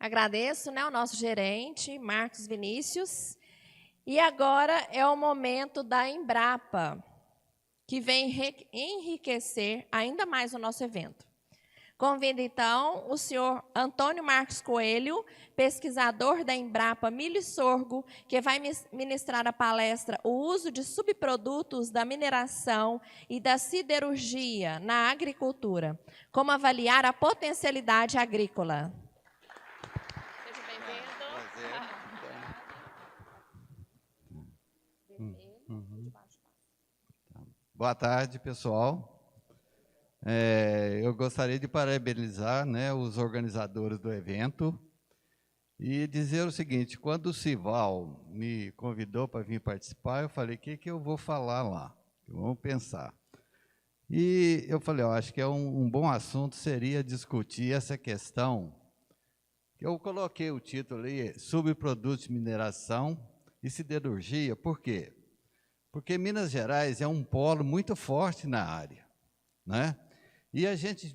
Agradeço, né, o nosso gerente, Marcos Vinícius. E agora é o momento da Embrapa, que vem enriquecer ainda mais o nosso evento. Convido, então, o senhor Antônio Marcos Coelho, pesquisador da Embrapa Milho e Sorgo, que vai ministrar a palestra O uso de subprodutos da mineração e da siderurgia na agricultura. Como avaliar a potencialidade agrícola. Seja bem-vindo. Boa tarde, pessoal. Eu gostaria de parabenizar, né, os organizadores do evento e dizer o seguinte: quando o Sival me convidou para vir participar, eu falei, o que eu vou falar lá? Vamos pensar. E eu falei, acho que um bom assunto seria discutir essa questão. Eu coloquei o título ali, Subprodutos de Mineração e Siderurgia. Por quê? Porque Minas Gerais é um polo muito forte na área, né? E a gente,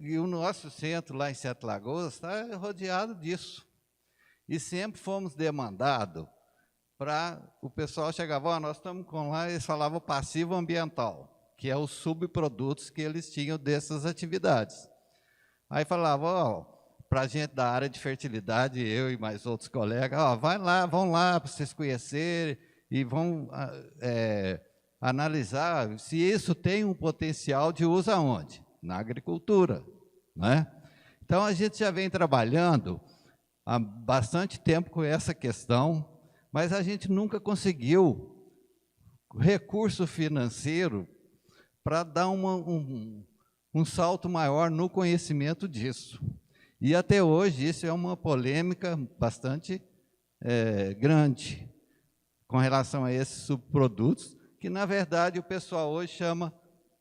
e o nosso centro lá em Sete Lagoas está rodeado disso. E sempre fomos demandados para o pessoal chegava, nós estamos com lá, eles falavam passivo ambiental, que é os subprodutos que eles tinham dessas atividades. Aí falavam, para a gente da área de fertilidade, eu e mais outros colegas, vão lá para vocês conhecerem e vão analisar se isso tem um potencial de uso aonde? Na agricultura, né? Então, a gente já vem trabalhando há bastante tempo com essa questão, mas a gente nunca conseguiu recurso financeiro para dar um salto maior no conhecimento disso. E até hoje isso é uma polêmica bastante grande com relação a esses subprodutos, que na verdade o pessoal hoje chama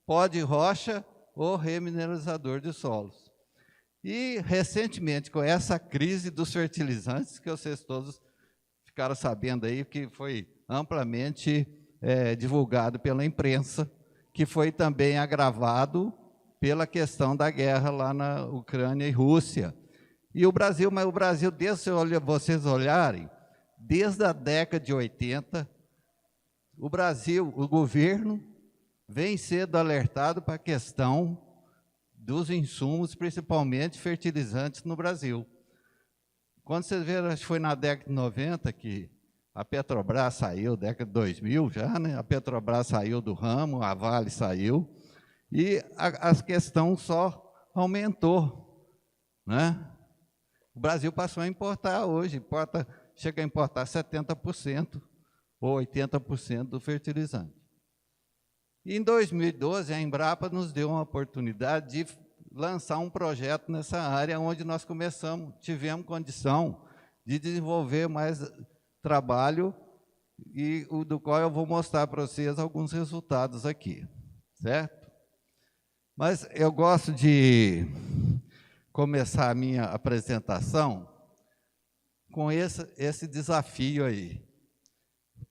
pó de rocha ou remineralizador de solos. E, recentemente, com essa crise dos fertilizantes, que vocês todos ficaram sabendo aí, que foi amplamente divulgado pela imprensa, que foi também agravado pela questão da guerra lá na Ucrânia e Rússia. E o Brasil, mas o Brasil, desde vocês olharem, desde a década de 80, o Brasil, o governo, vem sendo alertado para a questão dos insumos, principalmente fertilizantes no Brasil. Quando vocês viram, acho que foi na década de 90 que a Petrobras saiu, década de 2000 já, né? A Petrobras saiu do ramo, a Vale saiu, e a questão só aumentou, né? O Brasil passou a importar hoje, chega a importar 70% ou 80% do fertilizante. E em 2012, a Embrapa nos deu uma oportunidade de lançar um projeto nessa área, onde nós tivemos condição de desenvolver mais trabalho, e do qual eu vou mostrar para vocês alguns resultados aqui, certo? Mas eu gosto de começar a minha apresentação com esse desafio aí,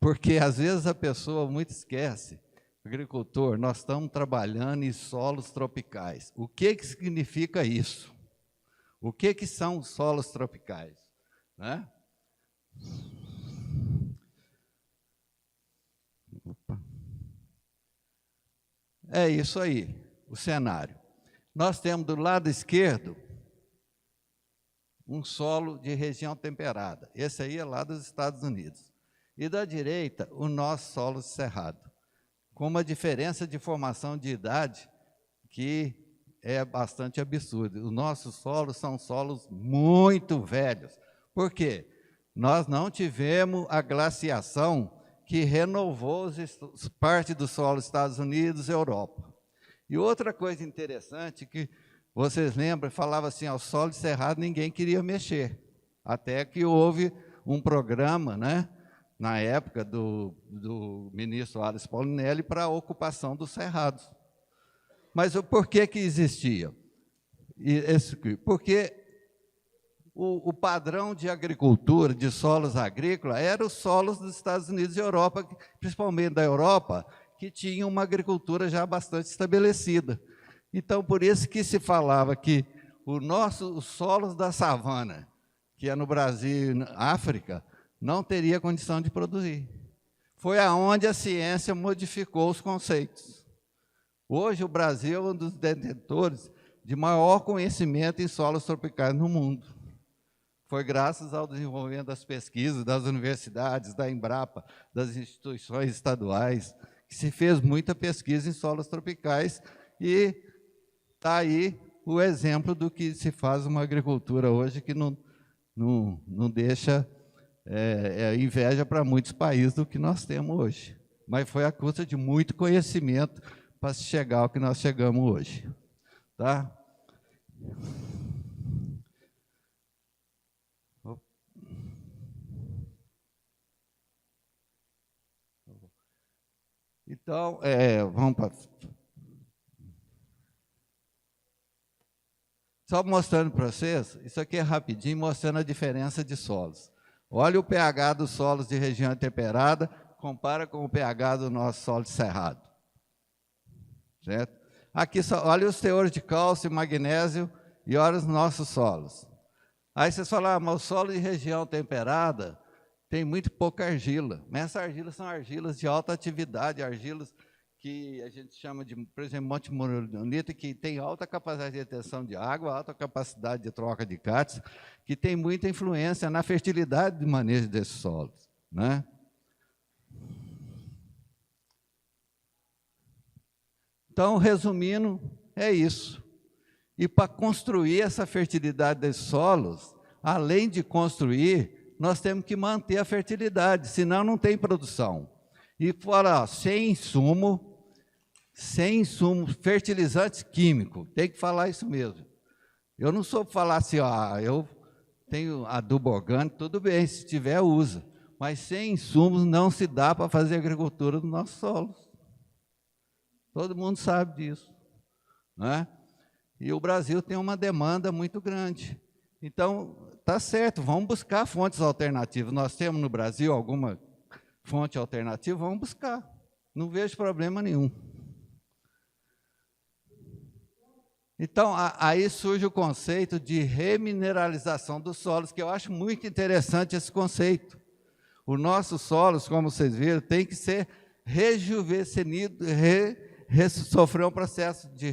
porque às vezes a pessoa muito esquece. Agricultor, nós estamos trabalhando em solos tropicais. O que significa isso? O que são os solos tropicais? Né? É isso aí, o cenário. Nós temos do lado esquerdo um solo de região temperada. Esse aí é lá dos Estados Unidos. E da direita, o nosso solo cerrado, com uma diferença de formação de idade que é bastante absurda. Os nossos solos são solos muito velhos. Por quê? Nós não tivemos a glaciação que renovou parte do solo dos Estados Unidos e Europa. E outra coisa interessante que vocês lembram, falava assim, ao solo cerrado ninguém queria mexer, até que houve um programa, né, na época do ministro Ales Paulinelli, para a ocupação dos cerrados. Mas por que existia? Porque o padrão de agricultura, de solos agrícolas, era os solos dos Estados Unidos e Europa, principalmente da Europa, que tinham uma agricultura já bastante estabelecida. Então, por isso que se falava que os solos da savana, que é no Brasil e na África, não teria condição de produzir. Foi aonde a ciência modificou os conceitos. Hoje, o Brasil é um dos detentores de maior conhecimento em solos tropicais no mundo. Foi graças ao desenvolvimento das pesquisas, das universidades, da Embrapa, das instituições estaduais, que se fez muita pesquisa em solos tropicais e está aí o exemplo do que se faz uma agricultura hoje que não deixa inveja para muitos países do que nós temos hoje. Mas foi à custa de muito conhecimento para se chegar ao que nós chegamos hoje. Tá? Então, vamos para... Só mostrando para vocês, isso aqui é rapidinho, mostrando a diferença de solos. Olha o pH dos solos de região temperada, compara com o pH do nosso solo de cerrado. Certo? Aqui, olha os teores de cálcio e magnésio e olha os nossos solos. Aí vocês falam, mas o solo de região temperada tem muito pouca argila. Mas essas argilas são argilas de alta atividade, argilas que a gente chama de, por exemplo, monte moronita, que tem alta capacidade de retenção de água, alta capacidade de troca de cátions, que tem muita influência na fertilidade de manejo desses solos, né? Então, resumindo, é isso. E para construir essa fertilidade desses solos, além de construir, nós temos que manter a fertilidade, senão não tem produção. E fora, sem insumo, fertilizantes químicos, tem que falar isso mesmo. Eu não sou falar assim, eu tenho adubo orgânico, tudo bem, se tiver, usa. Mas sem insumos não se dá para fazer agricultura nos nossos solos. Todo mundo sabe disso, né? E o Brasil tem uma demanda muito grande. Então, tá certo, vamos buscar fontes alternativas. Nós temos no Brasil alguma fonte alternativa, vamos buscar. Não vejo problema nenhum. Então, aí surge o conceito de remineralização dos solos, que eu acho muito interessante esse conceito. Os nossos solos, como vocês viram, tem que ser rejuvenescidos, sofrer um processo de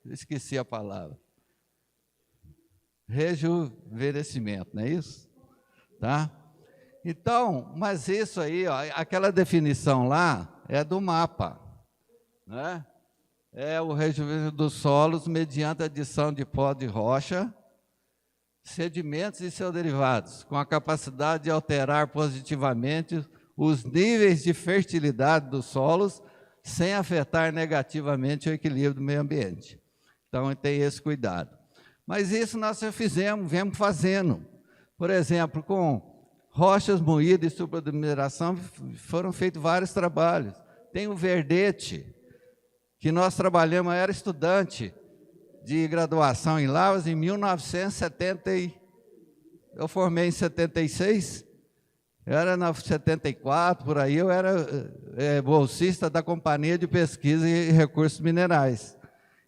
esqueci a palavra. Rejuvenescimento, não é isso? Tá? Então, mas isso aí, aquela definição lá é do mapa, né? É o rejuvenescimento dos solos mediante a adição de pó de rocha, sedimentos e seus derivados, com a capacidade de alterar positivamente os níveis de fertilidade dos solos, sem afetar negativamente o equilíbrio do meio ambiente. Então, tem esse cuidado. Mas isso nós já fizemos, viemos fazendo. Por exemplo, com rochas moídas e supermineração, foram feitos vários trabalhos. Tem o Verdete, que nós trabalhamos, eu era estudante de graduação em Lavras em 1970, eu formei em 76, eu era na 74, por aí, eu era bolsista da Companhia de Pesquisa e Recursos Minerais.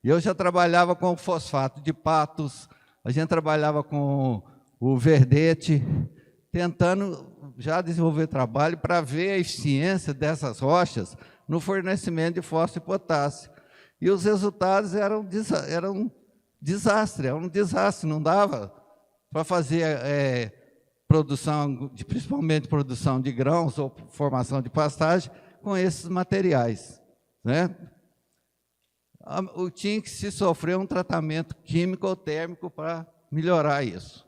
E eu já trabalhava com o fosfato de Patos, a gente trabalhava com o Verdete, tentando já desenvolver trabalho para ver a eficiência dessas rochas no fornecimento de fósforo e potássio. E os resultados eram um desastre, não dava para fazer produção, principalmente produção de grãos ou formação de pastagem com esses materiais, né? Tinha que se sofrer um tratamento químico ou térmico para melhorar isso.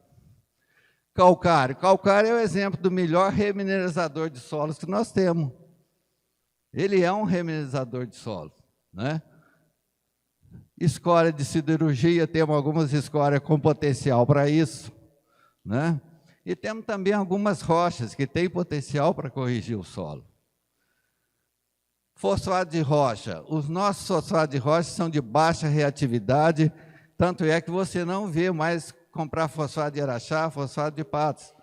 Calcário. Calcário é o exemplo do melhor remineralizador de solos que nós temos. Ele é um remineralizador de solos, né? Escória de siderurgia, temos algumas escórias com potencial para isso, né? E temos também algumas rochas que têm potencial para corrigir o solo. Fosfato de rocha. Os nossos fosfatos de rocha são de baixa reatividade, tanto é que você não vê mais comprar fosfato de Araxá, fosfato de Patos.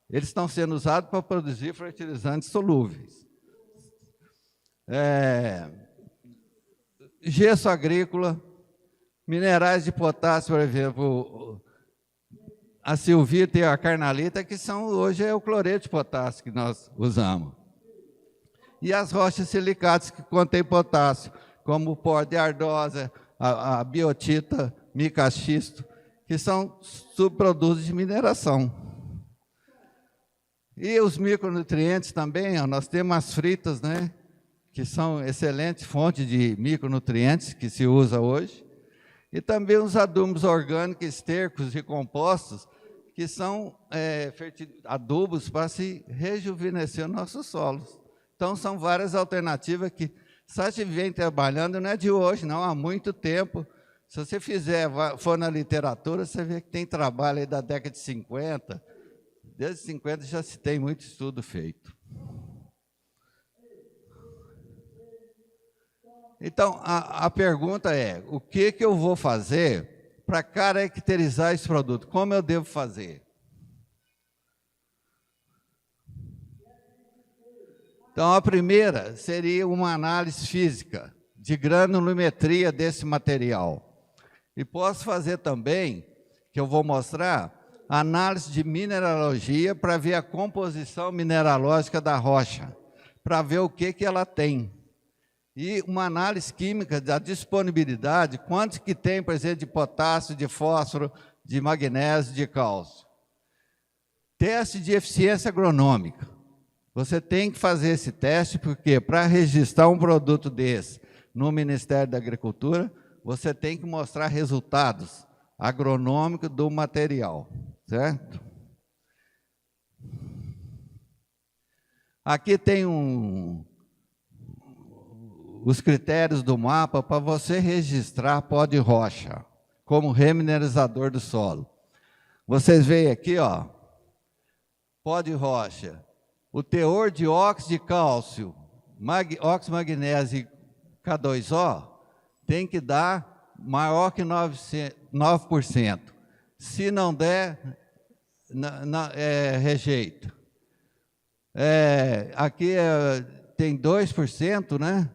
Eles estão sendo usados para produzir fertilizantes solúveis. Gesso agrícola, minerais de potássio, por exemplo, a silvita e a carnalita, que são hoje é o cloreto de potássio que nós usamos. E as rochas silicatas que contêm potássio, como o pó de ardósia, a biotita, micaxisto, que são subprodutos de mineração. E os micronutrientes também, ó, nós temos as fritas, né, que são excelentes fontes de micronutrientes que se usa hoje, e também os adubos orgânicos, estercos e compostos, que são adubos para se rejuvenescer nossos solos. Então, são várias alternativas que só se vem trabalhando, não é de hoje, não, há muito tempo. Se você for na literatura, você vê que tem trabalho aí da década de 50, desde 50 já se tem muito estudo feito. Então, a pergunta é, o que eu vou fazer para caracterizar esse produto? Como eu devo fazer? Então, a primeira seria uma análise física de granulometria desse material. E posso fazer também, que eu vou mostrar, análise de mineralogia para ver a composição mineralógica da rocha, para ver o que ela tem. E uma análise química da disponibilidade, quanto que tem, por exemplo, de potássio, de fósforo, de magnésio, de cálcio. Teste de eficiência agronômica. Você tem que fazer esse teste, porque para registrar um produto desse no Ministério da Agricultura, você tem que mostrar resultados agronômicos do material, certo? Aqui tem os critérios do mapa para você registrar pó de rocha como remineralizador do solo. Vocês veem aqui, ó, pó de rocha, o teor de óxido de cálcio, óxido de magnésio e K2O tem que dar maior que 9%. Se não der, rejeita. Aqui tem 2%, né?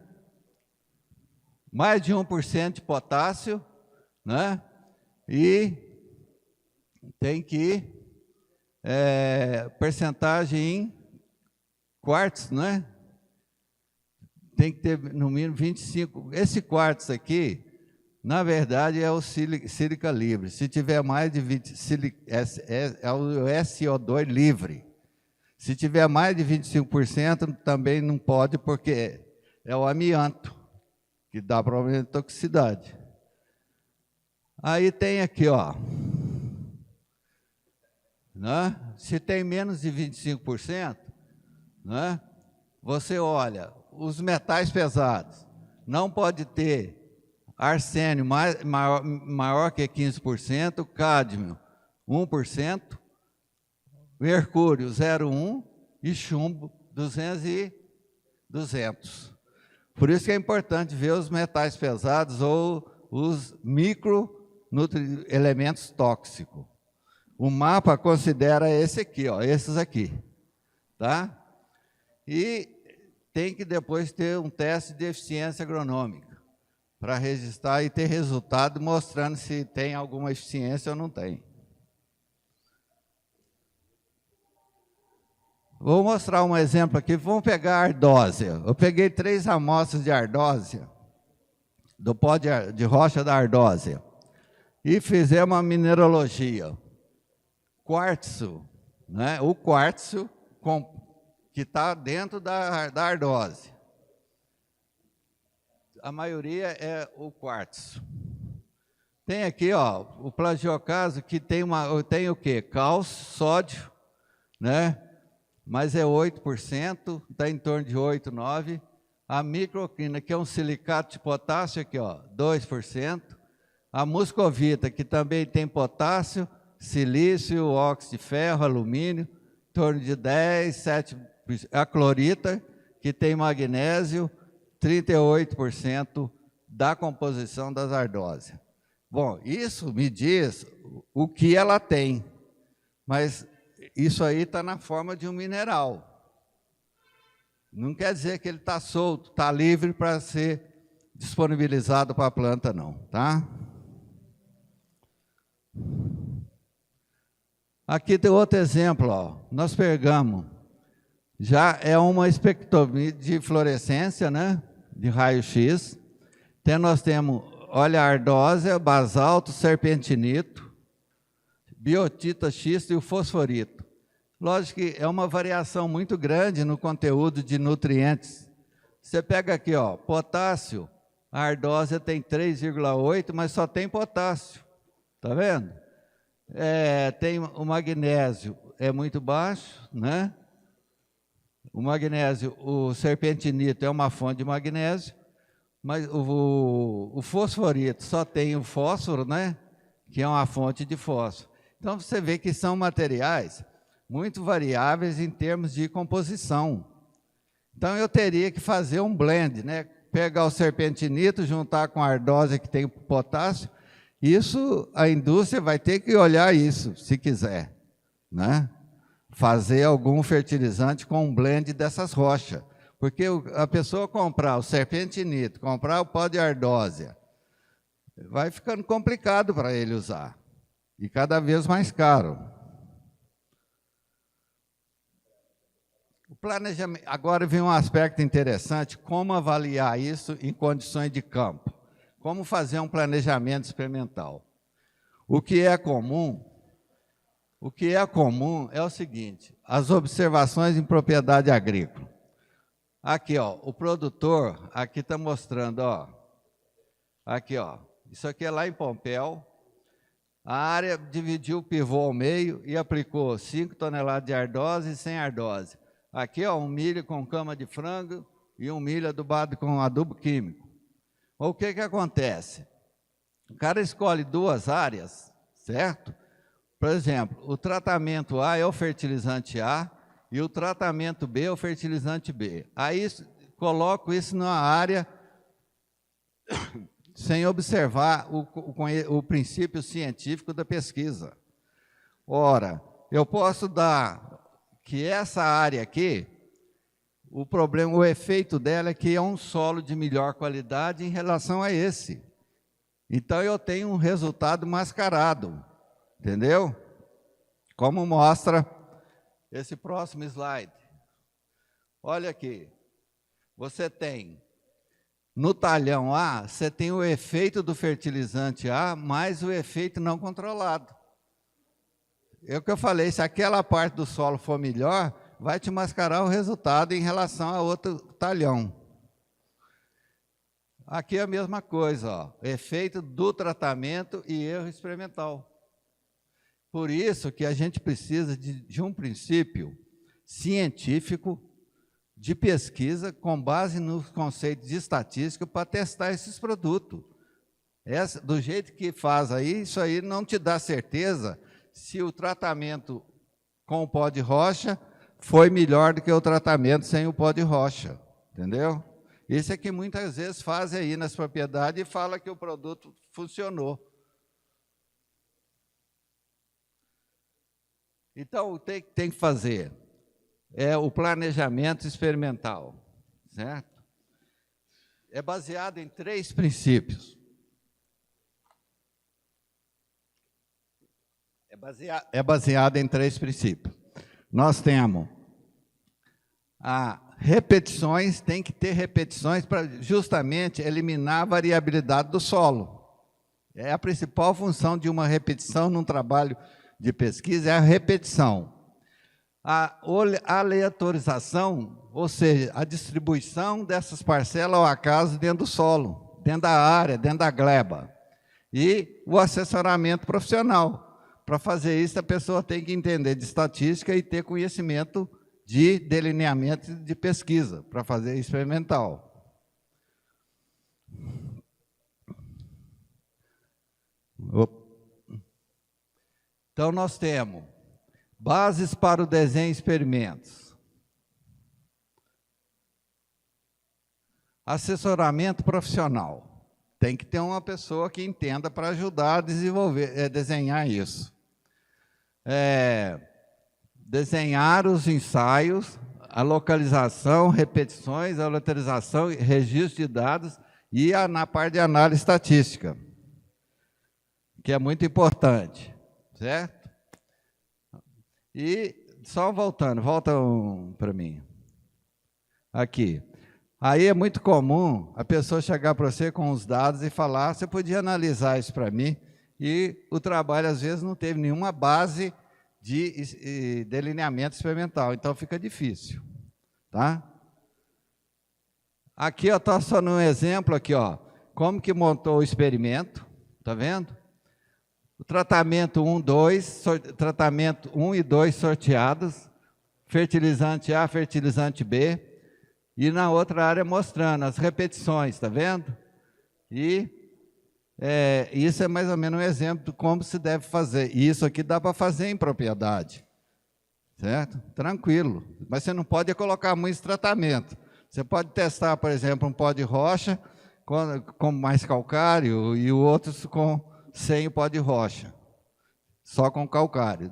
Mais de 1% de potássio, né? E tem que percentagem em quartos, né? Tem que ter no mínimo 25. Esse quartos aqui, na verdade, é o sílica livre. Se tiver mais de 20, é o SO2 livre. Se tiver mais de 25%, também não pode, porque é o amianto, que dá problema de toxicidade. Aí tem aqui, ó, né? Se tem menos de 25%, né? Você olha, os metais pesados, não pode ter arsênio maior que 15%, cádmio 1%, mercúrio 0,1% e chumbo 200. Por isso que é importante ver os metais pesados ou os microelementos tóxicos. O mapa considera esse aqui, ó, esses aqui, tá? E tem que depois ter um teste de eficiência agronômica para registrar e ter resultado mostrando se tem alguma eficiência ou não tem. Vou mostrar um exemplo aqui. Vamos pegar a ardósia. Eu peguei 3 amostras de ardósia, do pó de rocha da ardósia, e fizemos uma mineralogia. Quartzo, né? O quartzo que está dentro da ardósia. A maioria é o quartzo. Tem aqui, ó, o plagiocaso que tem o quê? Cálcio, sódio, né? Mas é 8%, está em torno de 8, 9%. A microquina, que é um silicato de potássio, aqui, ó, 2%. A muscovita, que também tem potássio, silício, óxido de ferro, alumínio, em torno de 10, 7%. A clorita, que tem magnésio, 38% da composição das ardósias. Bom, isso me diz o que ela tem, mas isso aí está na forma de um mineral. Não quer dizer que ele está solto, está livre para ser disponibilizado para a planta, não, tá? Aqui tem outro exemplo, ó. Nós pegamos, já é uma espectroscopia de fluorescência, né? De raio-x. Nós temos, olha, ardósia, basalto, serpentinito, biotita, xisto e o fosforito. Lógico que é uma variação muito grande no conteúdo de nutrientes. Você pega aqui, ó, potássio, a ardósia tem 3,8, mas só tem potássio. Tá vendo? Tem o magnésio, é muito baixo, né? O magnésio, o serpentinito é uma fonte de magnésio, mas o fosforito só tem o fósforo, né? Que é uma fonte de fósforo. Então, você vê que são materiais muito variáveis em termos de composição. Então, eu teria que fazer um blend, né? Pegar o serpentinito, juntar com a ardósia que tem o potássio. Isso, a indústria vai ter que olhar isso, se quiser, né? Fazer algum fertilizante com um blend dessas rochas. Porque a pessoa comprar o serpentinito, comprar o pó de ardósia, vai ficando complicado para ele usar. E cada vez mais caro. O planejamento, agora vem um aspecto interessante, como avaliar isso em condições de campo. Como fazer um planejamento experimental. O que é comum é o seguinte, as observações em propriedade agrícola. Aqui, ó, o produtor, aqui está mostrando, ó, aqui, ó, isso aqui é lá em Pompéu, a área dividiu o pivô ao meio e aplicou 5 toneladas de ardose e sem ardose. Aqui, ó, um milho com cama de frango e um milho adubado com adubo químico. O que acontece? O cara escolhe 2 áreas, certo? Por exemplo, o tratamento A é o fertilizante A e o tratamento B é o fertilizante B. Aí coloco isso numa área sem observar o princípio científico da pesquisa. Ora, eu posso dar que essa área aqui, o efeito dela é que é um solo de melhor qualidade em relação a esse. Então, eu tenho um resultado mascarado, entendeu? Como mostra esse próximo slide. Olha aqui, você tem, no talhão A, você tem o efeito do fertilizante A, mais o efeito não controlado. É o que eu falei, se aquela parte do solo for melhor, vai te mascarar o resultado em relação a outro talhão. Aqui é a mesma coisa, ó, efeito do tratamento e erro experimental. Por isso que a gente precisa de um princípio científico de pesquisa com base nos conceitos de estatística para testar esses produtos. Do jeito que faz aí, isso aí não te dá certeza se o tratamento com o pó de rocha foi melhor do que o tratamento sem o pó de rocha, entendeu? Isso é que muitas vezes fazem aí nas propriedades e fala que o produto funcionou. Então, o que tem que fazer é o planejamento experimental, certo? É baseado em 3 princípios. É baseado em 3 princípios. Nós temos repetições, tem que ter repetições para justamente eliminar a variabilidade do solo. É a principal função de uma repetição num trabalho de pesquisa, é a repetição. A aleatorização, ou seja, a distribuição dessas parcelas ao acaso dentro do solo, dentro da área, dentro da gleba. E o assessoramento profissional. Para fazer isso, a pessoa tem que entender de estatística e ter conhecimento de delineamento de pesquisa, para fazer experimental. Então, nós temos bases para o desenho de experimentos. Assessoramento profissional. Tem que ter uma pessoa que entenda para ajudar a desenvolver, desenhar isso. Desenhar os ensaios, a localização, repetições, a aleatorização, registro de dados e na parte de análise estatística, que é muito importante, certo? E só voltando, volta para mim. Aqui. Aí é muito comum a pessoa chegar para você com os dados e falar, você podia analisar isso para mim, e o trabalho às vezes não teve nenhuma base de delineamento experimental, então fica difícil, tá? Aqui eu estou só num exemplo aqui, ó, como que montou o experimento, tá vendo? O tratamento 1, 2, tratamento 1 e 2 sorteados, fertilizante A, fertilizante B, e na outra área mostrando as repetições, tá vendo? E isso é mais ou menos um exemplo de como se deve fazer. E isso aqui dá para fazer em propriedade, certo? Tranquilo. Mas você não pode colocar muito tratamento. Você pode testar, por exemplo, um pó de rocha com mais calcário e o outro sem o pó de rocha, só com calcário.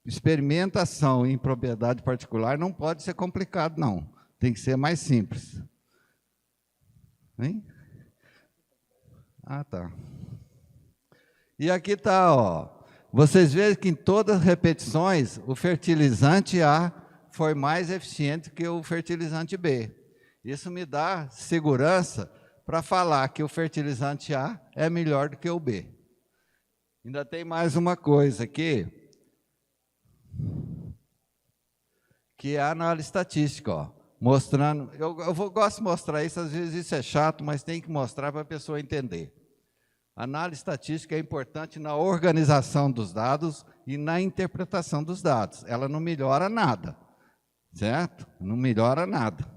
Experimentação em propriedade particular não pode ser complicado, não. Tem que ser mais simples. Hein? Ah, tá. E aqui está, ó. Vocês veem que em todas as repetições, o fertilizante A foi mais eficiente que o fertilizante B. Isso me dá segurança para falar que o fertilizante A é melhor do que o B. Ainda tem mais uma coisa aqui, que é a análise estatística, ó, mostrando, gosto de mostrar isso, às vezes isso é chato, mas tem que mostrar para a pessoa entender. A análise estatística é importante na organização dos dados e na interpretação dos dados. Ela não melhora nada, certo? Não melhora nada.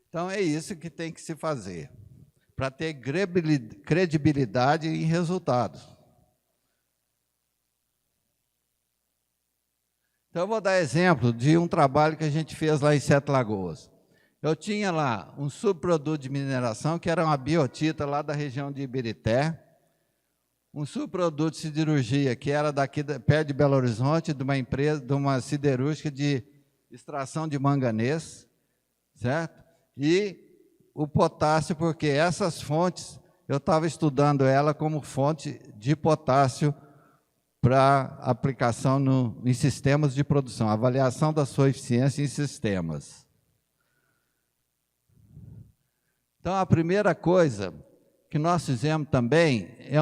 Então, é isso que tem que se fazer, para ter credibilidade em resultados. Então, eu vou dar exemplo de um trabalho que a gente fez lá em Sete Lagoas. Eu tinha lá um subproduto de mineração, que era uma biotita lá da região de Ibirité, um subproduto de siderurgia, que era daqui, perto de Belo Horizonte, de uma empresa, de uma siderúrgica de extração de manganês, certo? E o potássio, porque essas fontes, eu estava estudando ela como fonte de potássio para aplicação em sistemas de produção, avaliação da sua eficiência em sistemas. Então, a primeira coisa que nós fizemos também é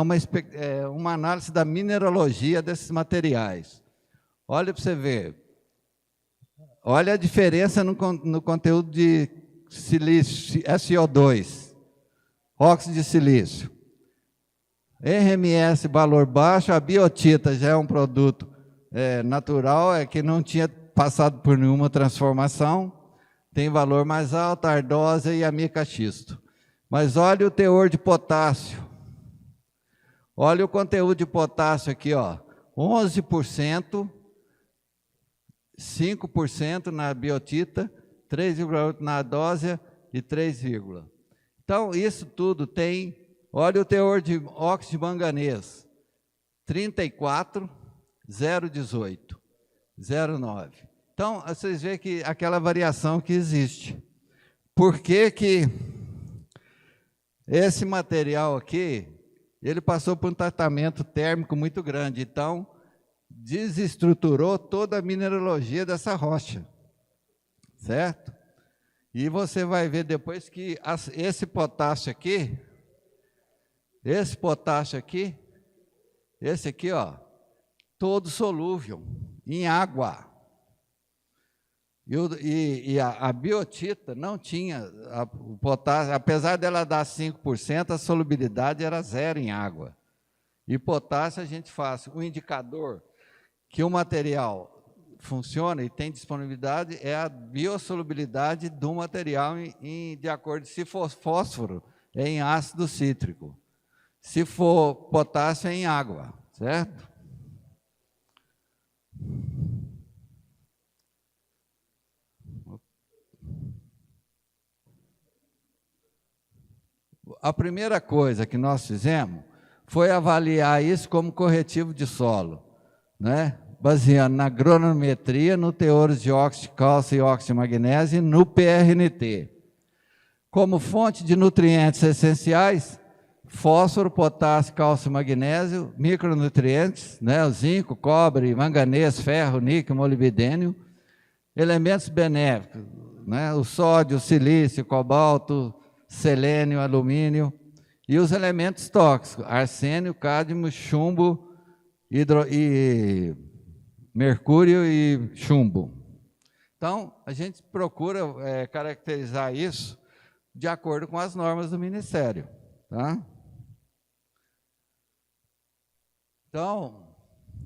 uma análise da mineralogia desses materiais. Olha para você ver. Olha a diferença no conteúdo de silício, SO2, óxido de silício. RMS, valor baixo, a biotita já é um produto natural, que não tinha passado por nenhuma transformação, tem valor mais alto, a ardósia e a micaxisto. Mas olha o teor de potássio. Olha o conteúdo de potássio aqui, ó, 11%, 5% na biotita, 3,8% na ardósia e 3,. Então, isso tudo tem, olha o teor de óxido de manganês, 34, 0,18, 0,9. Então, vocês veem que aquela variação que existe. Por que que esse material aqui, ele passou por um tratamento térmico muito grande, então desestruturou toda a mineralogia dessa rocha, certo? E você vai ver depois que esse potássio aqui, esse aqui, ó, todo solúvel em água. E a biotita não tinha, o potássio, apesar dela dar 5%, a solubilidade era 0 em água. E potássio a gente faz, o indicador que o material funciona e tem disponibilidade é a biosolubilidade do material de acordo se for fósforo, é em ácido cítrico. Se for potássio, é em água, certo? A primeira coisa que nós fizemos foi avaliar isso como corretivo de solo, né? Baseando na granulometria, no teores de óxido de cálcio e óxido de magnésio e no PRNT. Como fonte de nutrientes essenciais, fósforo, potássio, cálcio, magnésio, micronutrientes, né, o zinco, cobre, manganês, ferro, níquel, molibdênio, elementos benéficos, né, o sódio, o silício, cobalto, selênio, alumínio, e os elementos tóxicos, arsênio, cádmio, chumbo, mercúrio e chumbo. Então, a gente procura caracterizar isso de acordo com as normas do Ministério. Tá? Então,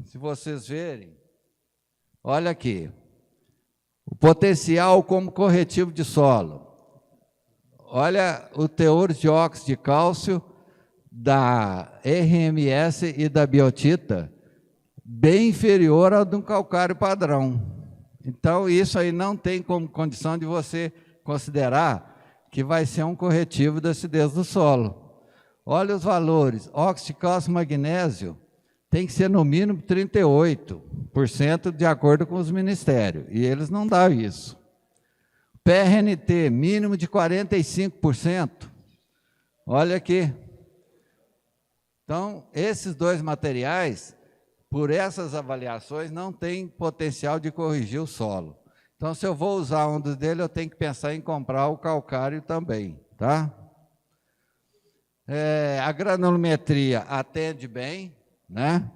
se vocês verem, olha aqui, o potencial como corretivo de solo. Olha o teor de óxido de cálcio da RMS e da biotita, bem inferior ao do calcário padrão. Então, isso aí não tem como condição de você considerar que vai ser um corretivo da acidez do solo. Olha os valores, óxido de cálcio e magnésio tem que ser no mínimo 38%, de acordo com os ministérios, e eles não dão isso. PRNT, mínimo de 45%. Olha aqui. Então, esses dois materiais, por essas avaliações, não tem potencial de corrigir o solo. Então, se eu vou usar um dos deles, eu tenho que pensar em comprar o calcário também, tá? A granulometria atende bem, né?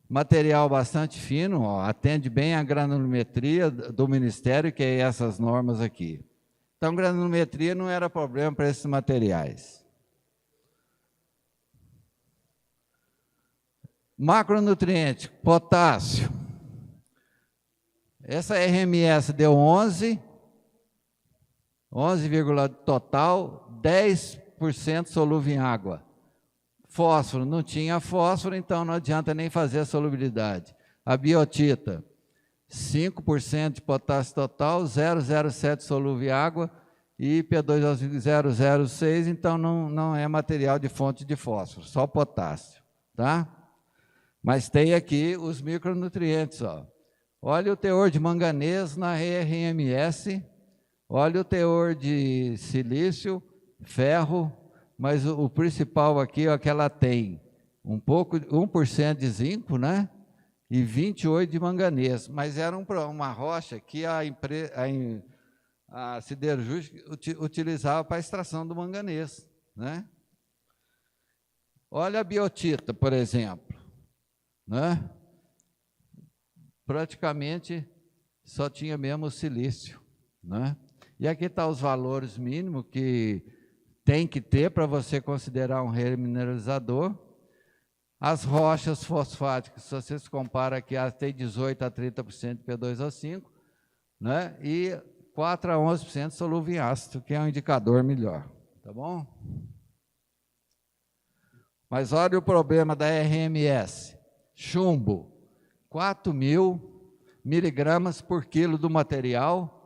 Material bastante fino, ó, atende bem a granulometria do Ministério, que é essas normas aqui. Então, granulometria não era problema para esses materiais. Macronutriente, potássio. Essa RMS deu 11 total, 10% solúvel em água. Fósforo, não tinha fósforo, então não adianta nem fazer a solubilidade. A biotita, 5% de potássio total, 0,07 solúvel em água, e P2O5 0,06, então não é material de fonte de fósforo, só potássio, tá? Mas tem aqui os micronutrientes, ó. Olha o teor de manganês na RMS, olha o teor de silício, ferro, mas o principal aqui é que ela tem 1% de zinco, né? E 28% de manganês. Mas era uma rocha que a siderúrgica utilizava para a extração do manganês, né? Olha a biotita, por exemplo, né? Praticamente só tinha mesmo o silício, né? E aqui está os valores mínimos que tem que ter para você considerar um remineralizador. As rochas fosfáticas, se vocês comparam aqui, elas têm 18% a 30% de P2O5, né? E 4% a 11% solúvel em ácido, que é um indicador melhor, tá bom? Mas olha o problema da RMS. Chumbo, 4.000 miligramas por quilo do material,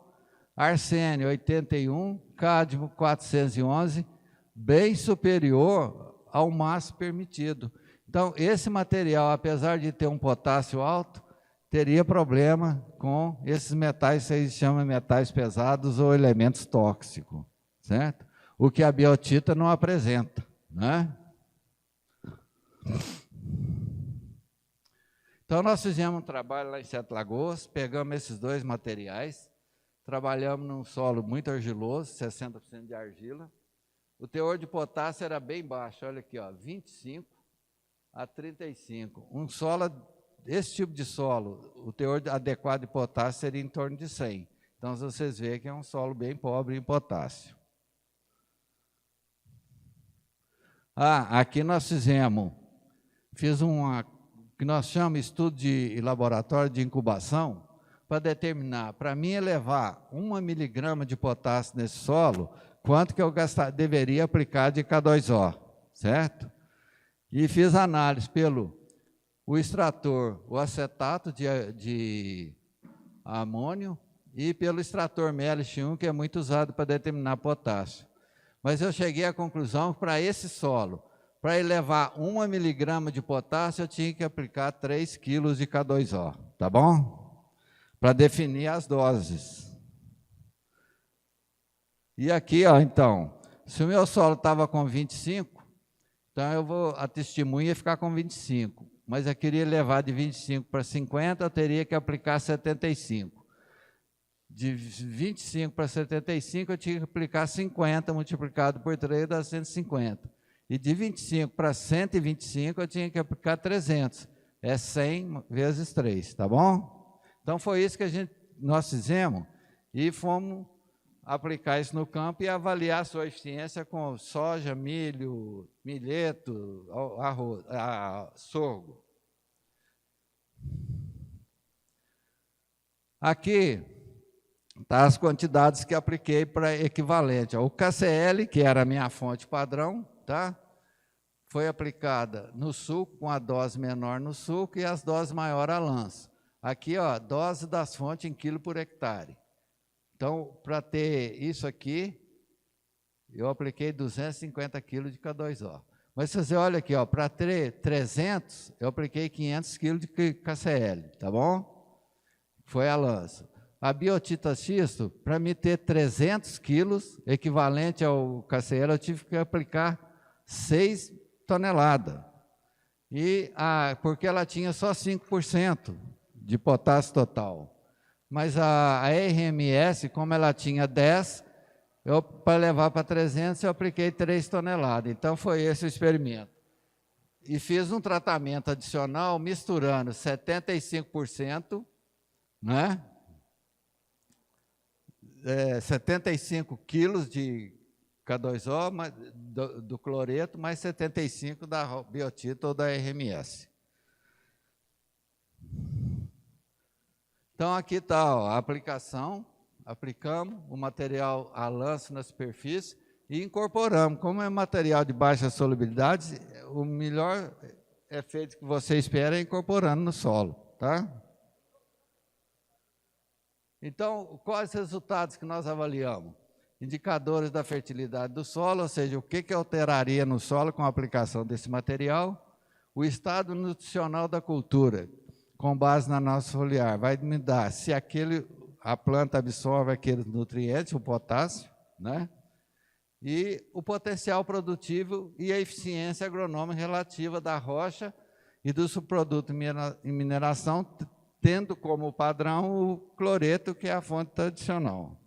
arsênio 81, cádmio 411, bem superior ao máximo permitido. Então, esse material, apesar de ter um potássio alto, teria problema com esses metais que vocês chamam metais pesados ou elementos tóxicos, certo? O que a biotita não apresenta, né? Então, nós fizemos um trabalho lá em Sete Lagoas, pegamos esses dois materiais, trabalhamos num solo muito argiloso, 60% de argila. O teor de potássio era bem baixo, olha aqui, ó, 25 a 35. Um solo, esse tipo de solo, o teor adequado de potássio seria em torno de 100. Então, vocês veem que é um solo bem pobre em potássio. Aqui nós fiz que nós chamamos de estudo de laboratório de incubação, para determinar, para mim elevar 1 miligrama de potássio nesse solo, quanto que eu deveria aplicar de K2O, certo? E fiz análise pelo extrator, o acetato de amônio, e pelo extrator MLX1, que é muito usado para determinar potássio. Mas eu cheguei à conclusão que para esse solo, para elevar 1 miligrama de potássio, eu tinha que aplicar 3 quilos de K2O, tá bom? Para definir as doses. E aqui, ó, então, se o meu solo estava com 25, Então, a testemunha ia ficar com 25, mas eu queria levar de 25 para 50, eu teria que aplicar 75. De 25 para 75, eu tinha que aplicar 50, multiplicado por 3, dá 150. E de 25 para 125, eu tinha que aplicar 300. É 100 vezes 3, tá bom? Então, foi isso que nós fizemos e fomos aplicar isso no campo e avaliar a sua eficiência com soja, milho, milheto, arroz, sorgo. Aqui tá as quantidades que apliquei para equivalente. O KCL, que era a minha fonte padrão, tá? Foi aplicada no suco, com a dose menor no suco e as doses maiores a lanço. Aqui, ó, dose das fontes em quilo por hectare. Então, para ter isso aqui, eu apliquei 250 quilos de K2O. Mas se você olha aqui, ó, para ter 300, eu apliquei 500 quilos de KCL, tá bom? Foi a lança. A biotita xisto, para me ter 300 quilos, equivalente ao KCL, eu tive que aplicar 6 toneladas. Porque ela tinha só 5% de potássio total. Mas a RMS, como ela tinha 10, para levar para 300, eu apliquei 3 toneladas. Então, foi esse o experimento. E fiz um tratamento adicional, misturando 75%, né? 75 quilos de K2O do cloreto, mais 75 da biotita ou da RMS. Então, aqui está a aplicação, aplicamos o material a lanço na superfície e incorporamos. Como é material de baixa solubilidade, o melhor efeito que você espera é incorporando no solo, tá? Então, quais os resultados que nós avaliamos? Indicadores da fertilidade do solo, ou seja, o que alteraria no solo com a aplicação desse material, o estado nutricional da cultura, com base na nossa foliar, vai me dar se a planta absorve aqueles nutrientes, o potássio, né? E o potencial produtivo e a eficiência agronômica relativa da rocha e do subproduto em mineração, tendo como padrão o cloreto, que é a fonte tradicional.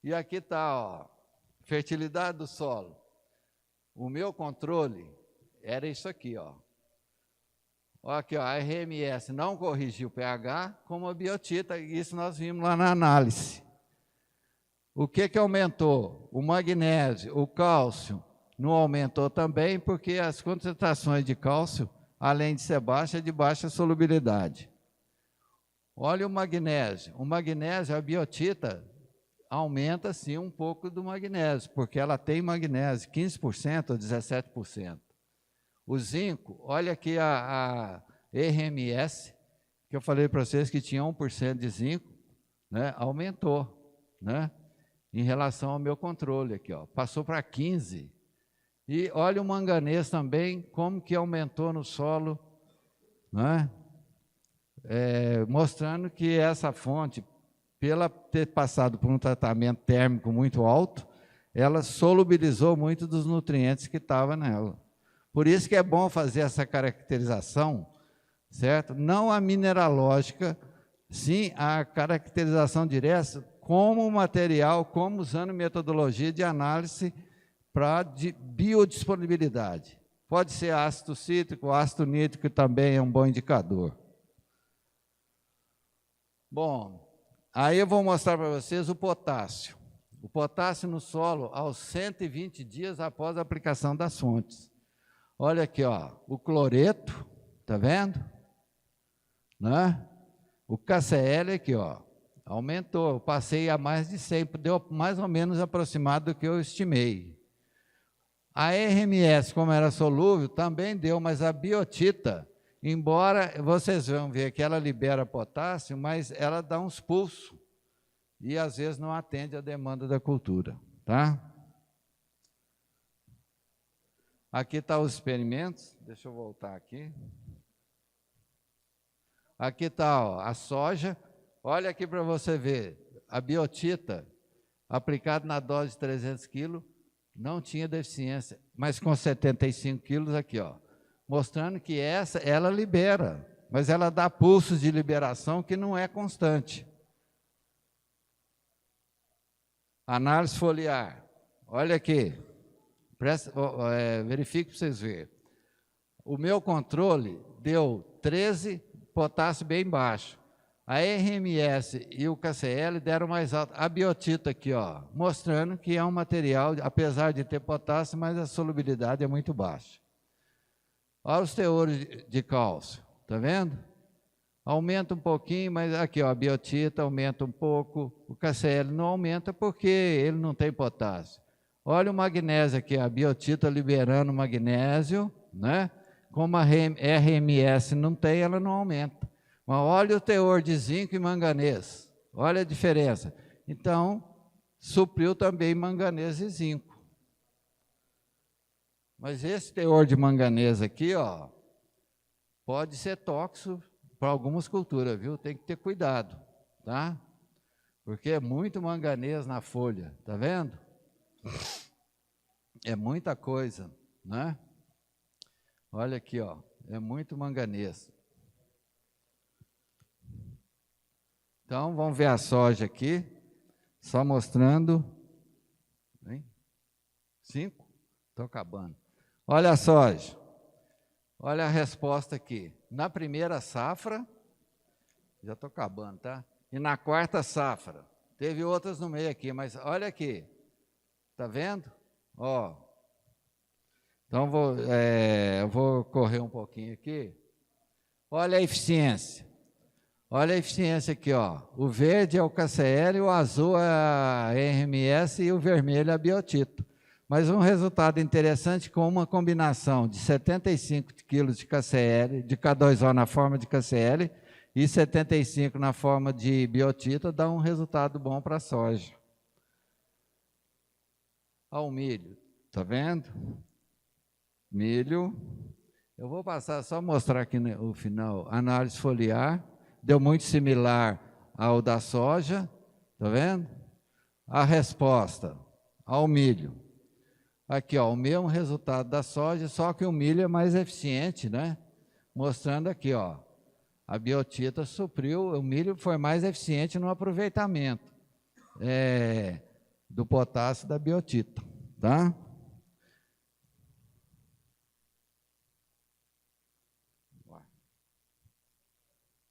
E aqui está, fertilidade do solo. O meu controle era isso aqui, ó. Aqui, ó, a RMS não corrigiu o pH, como a biotita, isso nós vimos lá na análise. O que aumentou? O magnésio, o cálcio, não aumentou também, porque as concentrações de cálcio, além de ser baixa, é de baixa solubilidade. Olha o magnésio, a biotita aumenta sim um pouco do magnésio, porque ela tem magnésio, 15% ou 17%. O zinco, olha aqui a RMS, que eu falei para vocês que tinha 1% de zinco, né, aumentou, né, em relação ao meu controle aqui, ó, passou para 15%. E olha o manganês também, como que aumentou no solo, né, mostrando que essa fonte, pela ter passado por um tratamento térmico muito alto, ela solubilizou muito dos nutrientes que estavam nela. Por isso que é bom fazer essa caracterização, certo? Não a mineralógica, sim a caracterização direta como material, como usando metodologia de análise para biodisponibilidade. Pode ser ácido cítrico, ácido nítrico também é um bom indicador. Bom, aí eu vou mostrar para vocês o potássio. O potássio no solo aos 120 dias após a aplicação das fontes. Olha aqui, ó, o cloreto, tá vendo? Né? O KCL aqui, ó, aumentou, eu passei a mais de 100, deu mais ou menos aproximado do que eu estimei. A RMS, como era solúvel, também deu, mas a biotita, embora vocês vão ver que ela libera potássio, mas ela dá uns pulsos e às vezes não atende à demanda da cultura, tá? Aqui estão os experimentos, deixa eu voltar aqui. Aqui está a soja, olha aqui para você ver, a biotita aplicada na dose de 300 kg, não tinha deficiência, mas com 75 quilos aqui, ó, mostrando que essa, ela libera, mas ela dá pulsos de liberação que não é constante. Análise foliar, olha aqui, verifique para vocês verem. O meu controle deu 13, potássio bem baixo. A RMS e o KCL deram mais alto. A biotita aqui, ó, mostrando que é um material, apesar de ter potássio, mas a solubilidade é muito baixa. Olha os teores de cálcio, tá vendo? Aumenta um pouquinho, mas aqui, ó, a biotita aumenta um pouco, o KCL não aumenta porque ele não tem potássio. Olha o magnésio aqui, a biotita liberando magnésio, né? Como a RMS não tem, ela não aumenta. Mas olha o teor de zinco e manganês, olha a diferença. Então, supriu também manganês e zinco. Mas esse teor de manganês aqui, ó, pode ser tóxico para algumas culturas, viu? Tem que ter cuidado, tá? Porque é muito manganês na folha, tá vendo? É muita coisa, né? Olha aqui, ó, é muito manganês. Então, vamos ver a soja aqui, só mostrando. 5? Estou acabando. Olha a soja. Olha a resposta aqui. Na primeira safra, já estou acabando, tá? E na quarta safra. Teve outras no meio aqui, mas olha aqui. Está vendo? Ó. Então, eu vou correr um pouquinho aqui. Olha a eficiência. Olha a eficiência aqui, ó. O verde é o KCL, o azul é a RMS e o vermelho é a biotita. Mas um resultado interessante com uma combinação de 75 kg de KCL, de K2O na forma de KCL e 75 na forma de biotita, dá um resultado bom para a soja. Olha o milho, tá vendo? Milho. Eu vou passar só mostrar aqui no final, análise foliar. Deu muito similar ao da soja, tá vendo? A resposta ao milho. Aqui, ó, o mesmo resultado da soja, só que o milho é mais eficiente, né? Mostrando aqui, ó, a biotita supriu, o milho foi mais eficiente no aproveitamento do potássio da biotita, tá?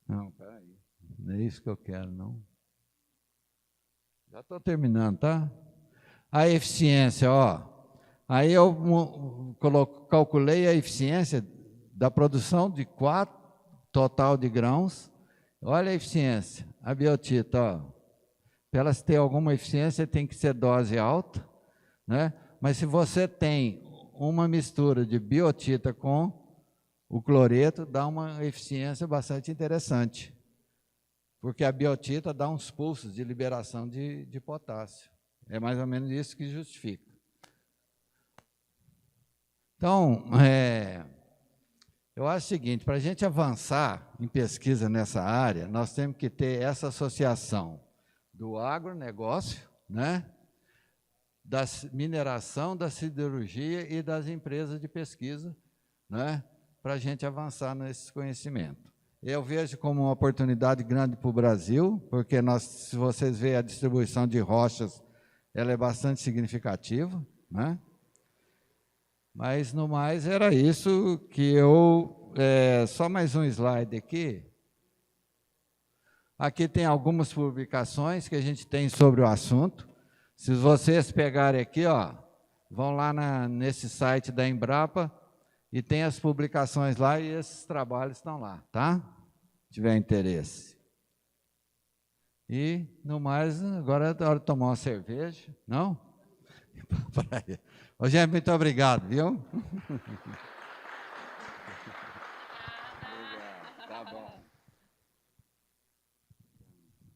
Não, peraí, não é isso que eu quero, não. Já estou terminando, tá? A eficiência, ó. Aí eu calculei a eficiência da produção de 4 total de grãos. Olha a eficiência, a biotita, ó. Para elas ter alguma eficiência, tem que ser dose alta, né? Mas se você tem uma mistura de biotita com o cloreto, dá uma eficiência bastante interessante, porque a biotita dá uns pulsos de liberação de potássio. É mais ou menos isso que justifica. Então, eu acho o seguinte, para a gente avançar em pesquisa nessa área, nós temos que ter essa associação do agronegócio, né, da mineração, da siderurgia e das empresas de pesquisa, né, para a gente avançar nesse conhecimento. Eu vejo como uma oportunidade grande para o Brasil, porque se vocês verem a distribuição de rochas, ela é bastante significativa, né? Mas, no mais, era isso que eu... só mais um slide aqui. Aqui tem algumas publicações que a gente tem sobre o assunto. Se vocês pegarem aqui, ó, vão lá nesse site da Embrapa e tem as publicações lá e esses trabalhos estão lá, tá? Se tiver interesse. E, no mais, agora é hora de tomar uma cerveja, não? Ô, gente, muito obrigado, viu?